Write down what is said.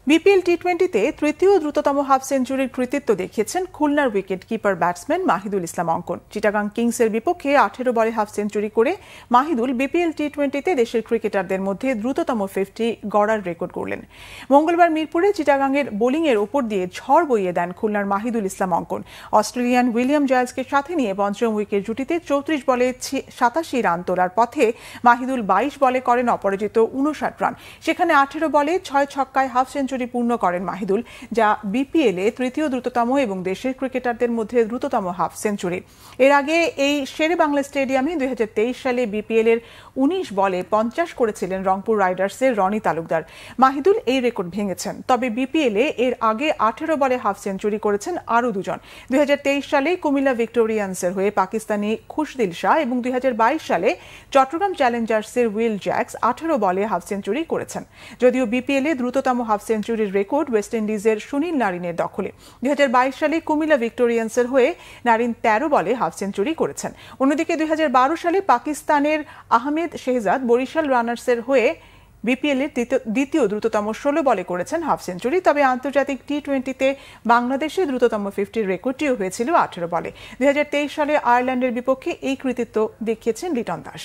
BPL টি-20তে তৃতীয় দ্রুততম half সেঞ্চুরির কৃতিত্ব দেখিয়েছেন খুলনার উইকেট কিপার ব্যাটসম্যান মাহিদুল ইসলাম অঙ্কন। চিটাগাং কিংসের বিপক্ষে 18 বলে হাফ সেঞ্চুরি করে মাহিদুল বিপিএল টি-20তে দেশের ক্রিকেটারদের মধ্যে দ্রুততম 50 গড়ার রেকর্ড করলেন। মঙ্গলবার মিরপুরে চিটাগাংয়ের বোলিংয়ের ওপর দিয়ে ঝড় বইয়ে দেন খুলনার মাহিদুল ইসলাম অঙ্কন। অস্ট্রেলিয়ান উইলিয়াম জাইলসকে সাথে নিয়ে পঞ্চম উইকেট জুটিতে 34 বলে 87 রান তোলার পথে মাহিদুল 22 বলে করেন অপরাজিত 59 রান। সেখানে 18 বলে 6 ছক্কায় হাফ সেঞ্চুরি পূর্ণ করেন মাহিদুল, যা বিপিএলে তৃতীয় দ্রুততম এবং দেশের ক্রিকেটারদের মধ্যে দ্রুততম হাফ সেঞ্চুরি। এর আগে এই শেরে বাংলা স্টেডিয়ামে 2023 সালে বিপিএল এর 19 বলে 50 করেছিলেন রংপুর রাইডার্সের রনি তালুকদার। মাহিদুল এই রেকর্ড ভেঙেছেন। তবে বিপিএলে এর আগে 18 বলে হাফ সেঞ্চুরি করেছেন আরও দুজন। 2023 সালে কুমিল্লা ভিক্টোরিয়ান্সের হয়ে পাকিস্তানি খুশদিল শাহ এবং 2022 সালে চট্টগ্রাম চ্যালেঞ্জার্সের উইল জ্যাক্স 18 বলে হাফ সেঞ্চুরি করেছেন। যদিও বিপিএলে দ্রুততম হাফ সেঞ্চুরির রেকর্ড ওয়েস্ট ইন্ডিজের সুনীল নারিনের দখলে। 2022 সালে কুমিল্লা ভিক্টোরিয়ান্সের হয়ে নারিন 13 বলে হাফ সেঞ্চুরি করেছেন। অন্যদিকে 2012 সালে পাকিস্তানের আহমেদ শেহজাদ বরিশাল রানার্সের হয়ে বিপিএল এর দ্বিতীয় দ্রুততম 16 বলে করেছেন হাফ সেঞ্চুরি। তবে আন্তর্জাতিক টি-20তে বাংলাদেশের দ্রুততম 50 রেকর্ডটিও হয়েছিল 18 বলে। 2023 সালে আয়ারল্যান্ডের বিপক্ষে এই কৃতিত্ব দেখিয়েছেন লিটন দাস।